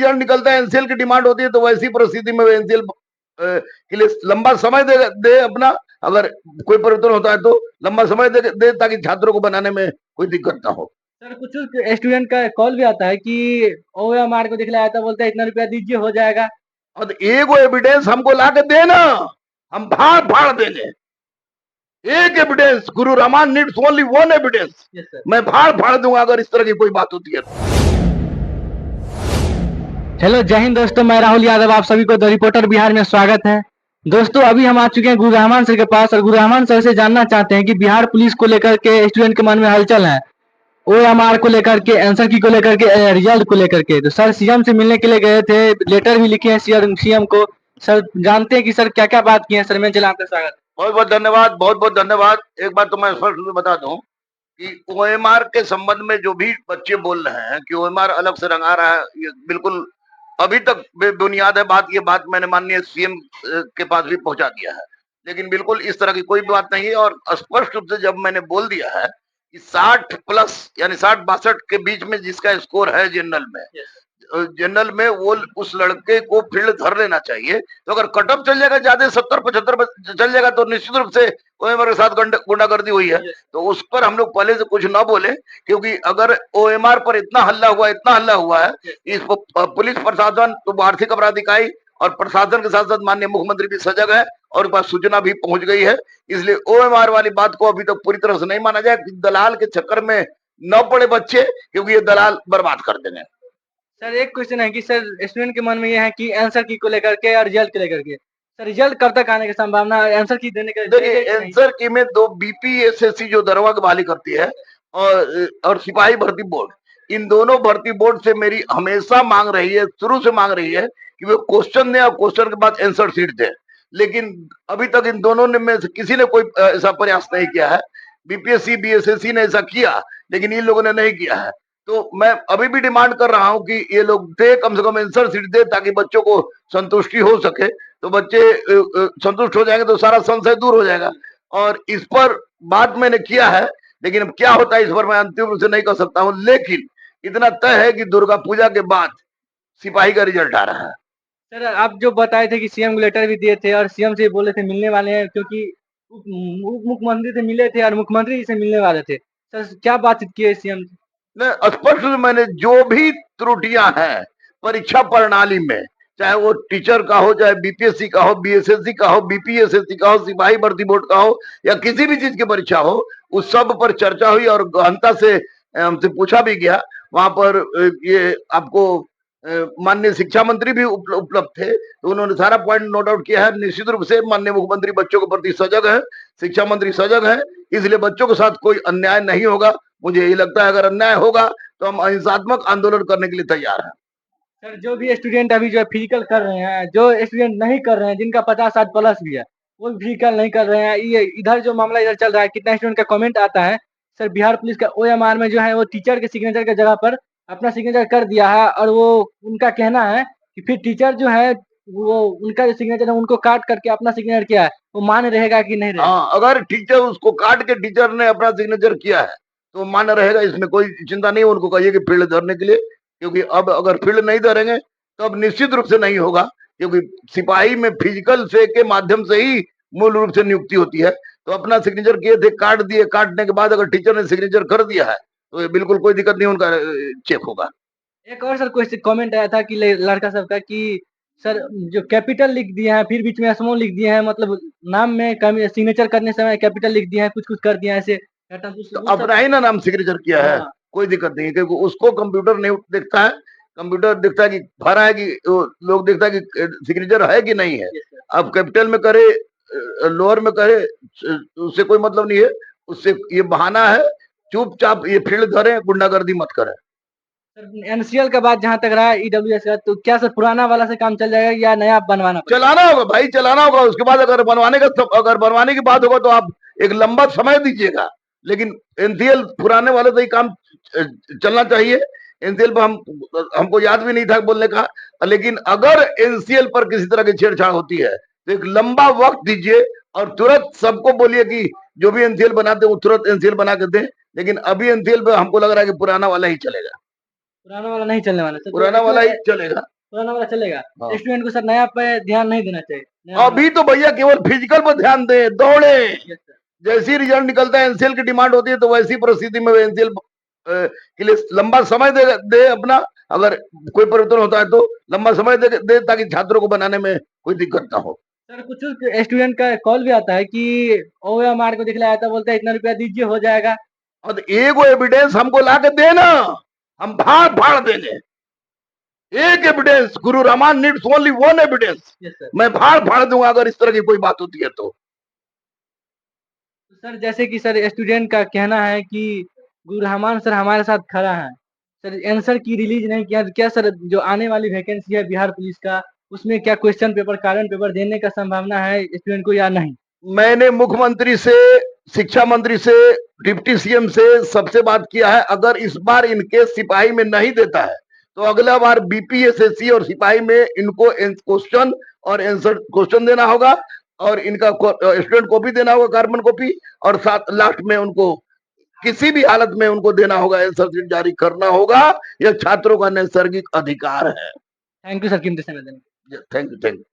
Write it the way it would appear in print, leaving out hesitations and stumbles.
Result निकलता है, NCL की डिमांड होती है, तो वैसी परिस्थिति में एनसीएल के लिए लंबा समय दे अपना, अगर कोई परिवर्तन होता है तो लंबा समय दे ताकि छात्रों को बनाने में कोई दिक्कत ना हो। सर कुछ स्टूडेंट का कॉल भी आता है कि ओएमआर को दिखलाया था, बोलता है इतना रुपया दीजिए हो जाएगा। और एगो एविडेंस हमको ला के देना, हम फाड़ फाड़ देंगे। एक एविडेंस, गुरु रामान नीड्स ओनली वन एविडेंस, मैं फाड़ फाड़ दूंगा अगर इस तरह की कोई बात होती है तो। हेलो जय हिंद दोस्तों, मैं राहुल यादव, आप सभी को द रिपोर्टर बिहार में स्वागत है। दोस्तों अभी हम आ चुके हैं गुरु रहमान सर के पास और गुरु रहमान सर से जानना चाहते हैं कि बिहार पुलिस को लेकर के स्टूडेंट के मन में हलचल है, ओएमआर को लेकर के, आंसर की को लेकर के, रिजल्ट को लेकर के। तो सर सीएम से मिलने के लिए गए थे, लेटर भी लिखे हैं सीएम को। सर जानते हैं कि सर क्या क्या बात की है। सर मैं चला आपका स्वागत। बहुत बहुत धन्यवाद, बहुत बहुत धन्यवाद। एक बात तो मैं स्पष्ट रूप से बता दूं कि ओएमआर के संबंध में जो भी बच्चे बोल रहे हैं कि ओएमआर अलग से रंगा रहा है, ये बिल्कुल अभी तक बेबुनियाद है बात। ये बात मैंने माननीय सीएम के पास भी पहुंचा दिया है, लेकिन बिल्कुल इस तरह की कोई बात नहीं है। और स्पष्ट रूप से जब मैंने बोल दिया है कि 60 प्लस यानी 60-62 के बीच में जिसका स्कोर है जनरल में वो उस लड़के को फील्ड धर लेना चाहिए। तो अगर कटअप चल जाएगा ज्यादा 70-75 चल जाएगा तो निश्चित रूप से ओएमआर के साथ गुंडागर्दी हुई है, तो उस पर हम लोग पहले से कुछ न बोले। क्योंकि अगर ओएमआर पर इतना हल्ला हुआ है, इस पुलिस प्रशासन तो आर्थिक अपराध इकाई और प्रशासन के साथ साथ माननीय मुख्यमंत्री भी सजग है और पास सूचना भी पहुंच गई है। इसलिए ओएमआर वाली बात को अभी तक पूरी तरह से नहीं माना जाए। दलाल के चक्कर में न पड़े बच्चे, क्योंकि ये दलाल बर्बाद कर देंगे। सर एक क्वेश्चन है कि सर स्टूडेंट के मन में ये है कि आंसर की को लेकर के और रिजल्ट को लेकर के, सर रिजल्ट कब तक आने की संभावना है, आंसर की देने का? देखिए आंसर की में दो बीपीएसएससी जो दरोगा की बहाली करती है और सिपाही भर्ती बोर्ड, इन दोनों भर्ती बोर्ड से मेरी हमेशा मांग रही है, शुरू से मांग रही है कि वो क्वेश्चन दें और क्वेश्चन के बाद आंसर शीट दें। लेकिन अभी तक इन दोनों ने में से किसी ने कोई ऐसा प्रयास नहीं किया है। बीपीएससी बीएसएससी ने ऐसा किया, लेकिन इन लोगों ने नहीं किया है। तो मैं अभी भी डिमांड कर रहा हूं कि ये लोग दे, कम से कम आंसर शीट दे, ताकि बच्चों को संतुष्टि हो सके। तो बच्चे संतुष्ट हो जाएंगे तो सारा संशय दूर हो जाएगा। और इस पर बात मैंने किया है, लेकिन अब क्या होता है इस पर मैं अंतिम रूप से नहीं कर सकता हूं। लेकिन इतना तय है कि दुर्गा पूजा के बाद सिपाही का रिजल्ट आ रहा है। सर आप जो बताए थे कि सीएम को लेटर भी दिए थे और सीएम से बोले थे मिलने वाले हैं, क्योंकि उप मुख्यमंत्री से मिले थे और मुख्यमंत्री जी से मिलने वाले थे। सर क्या बातचीत की है सीएम से? स्पष्ट रूप से मैंने जो भी त्रुटियां हैं परीक्षा प्रणाली में, चाहे वो टीचर का हो, चाहे बीपीएससी का हो, बीएसएससी का हो, बीपीएसएससी का हो, सिपाही भर्ती बोर्ड का हो, या किसी भी चीज की परीक्षा हो, उस सब पर चर्चा हुई और गहनता से हमसे पूछा भी गया। वहां पर ये आपको माननीय शिक्षा मंत्री भी उपलब्ध थे, तो उन्होंने सारा पॉइंट नोट आउट किया है। निश्चित रूप से माननीय मुख्यमंत्री बच्चों के प्रति सजग है, शिक्षा मंत्री सजग है, इसलिए बच्चों के साथ कोई अन्याय नहीं होगा। मुझे यही लगता है अगर अन्याय होगा तो हम अहिंसात्मक आंदोलन करने के लिए तैयार हैं। सर जो भी स्टूडेंट अभी जो है फिजिकल कर रहे हैं, जो स्टूडेंट नहीं कर रहे हैं, जिनका 50-60 प्लस भी है, वो फिजिकल नहीं कर रहे हैं, ये इधर जो मामला इधर चल रहा है, कितना स्टूडेंट का कमेंट आता है सर बिहार पुलिस का ओएमआर में जो है वो टीचर के सिग्नेचर के जगह पर अपना सिग्नेचर कर दिया है। और वो उनका कहना है कि फिर टीचर जो है वो उनका जो सिग्नेचर है उनको काट करके अपना सिग्नेचर किया है, वो मान्य रहेगा कि नहीं रहेगा? हाँ, अगर टीचर उसको काट के टीचर ने अपना सिग्नेचर किया है तो मान्य रहेगा, इसमें कोई चिंता नहीं है। उनको कहिए कि फील्ड धरने के लिए, क्योंकि अब अगर फील्ड नहीं धरेंगे तो अब निश्चित रूप से नहीं होगा। क्योंकि सिपाही में फिजिकल से के माध्यम से ही मूल रूप से नियुक्ति होती है। तो अपना सिग्नेचर किए थे, काट दिए, काटने के बाद अगर टीचर ने सिग्नेचर कर दिया है तो बिल्कुल कोई दिक्कत नहीं, उनका चेक होगा। एक और सर क्वेश्चन कमेंट आया था कि लड़का सबका कि सर जो कैपिटल लिख दिए हैं फिर बीच में स्मॉल लिख दिए हैं, मतलब नाम में सिग्नेचर करने समय कैपिटल लिख दिए हैं, कुछ कुछ कर दिए हैं ऐसे। तो अपना ही ना नाम सिग्नेचर किया है, हाँ। कोई दिक्कत नहीं है, क्योंकि उसको कंप्यूटर नहीं देखता है। कंप्यूटर देखता है कि भरा है कि लोग देखता है कि सिग्नेचर है कि नहीं है। अब कैपिटल में करे, लोअर में करे, उससे कोई मतलब नहीं है। उससे ये बहाना है, चुपचाप ये फील्ड धरे, गुंडागर्दी मत करे। सर एनसीएल का बात जहाँ तक रहा है ईडब्ल्यूएस का, तो क्या सर पुराना वाला से काम चल जाएगा या नया बनवाना पड़ेगा? चलाना होगा भाई, चलाना होगा। उसके बाद अगर बनवाने की बात होगा तो आप एक लंबा समय दीजिएगा। लेकिन एनसीएल पुराने वाले से ही काम चलना चाहिए। एनसीएल पर हमको याद भी नहीं था बोलने का। लेकिन अगर एनसीएल पर किसी तरह की छेड़छाड़ होती है तो एक लंबा वक्त दीजिए और तुरंत सबको बोलिए कि जो भी एनसीएल बनाते हैं वो तुरंत एनसीएल बना के दें। लेकिन अभी एनसीएल पे हमको लग रहा है कि पुराना वाला ही चलेगा। पुराना वाला नहीं चलने वाला सर, पुराना वाला ही चलेगा। पुराना वाला चलेगा। हाँ। स्टूडेंट को सर नया पे ध्यान नहीं देना चाहिए, नया अभी तो भैया केवल फिजिकल पर ध्यान दे, दौड़े। Yes sir. जैसी रिजल्ट निकलता है एनसीएल की डिमांड होती है, तो वैसी परिस्थिति में एनसीएल के लिए लंबा समय दे अपना। अगर कोई परिवर्तन होता है तो लंबा समय दे ताकि छात्रों को बनाने में कोई दिक्कत ना हो। सर कुछ स्टूडेंट का कॉल भी आता है कि ओएमआर को दिखलाया था, बोलता है इतना रुपया दीजिए हो जाएगा। और एगो एविडेंस हमको ला के देना, हम फाड़ फाड़ देंगे। एक एविडेंस, गुरु रामान needs only one evidence, yes sir. मैं फाड़ फाड़ दूंगा अगर इस तरह की कोई बात होती है तो। सर जैसे कि सर स्टूडेंट का कहना है कि गुरु रहमान सर हमारे साथ खड़ा है, सर आंसर की रिलीज नहीं किया, क्या सर जो आने वाली वैकेंसी है बिहार पुलिस का, उसमें क्या क्वेश्चन पेपर कारण पेपर देने का संभावना है स्टूडेंट को या नहीं? मैंने मुख्यमंत्री से, शिक्षा मंत्री से, डिप्टी सीएम से सबसे बात किया है। अगर इस बार इनके सिपाही में नहीं देता है तो अगला बार बीपीएसएससी और सिपाही में इनको क्वेश्चन और आंसर क्वेश्चन देना होगा, और इनका स्टूडेंट कॉपी देना होगा, कार्बन कॉपी, और साथ लास्ट में उनको किसी भी हालत में उनको देना होगा, आंसर शीट जारी करना होगा। यह छात्रों का नैसर्गिक अधिकार है। थैंक यू सर कीमती समय देने के लिए। Thank you.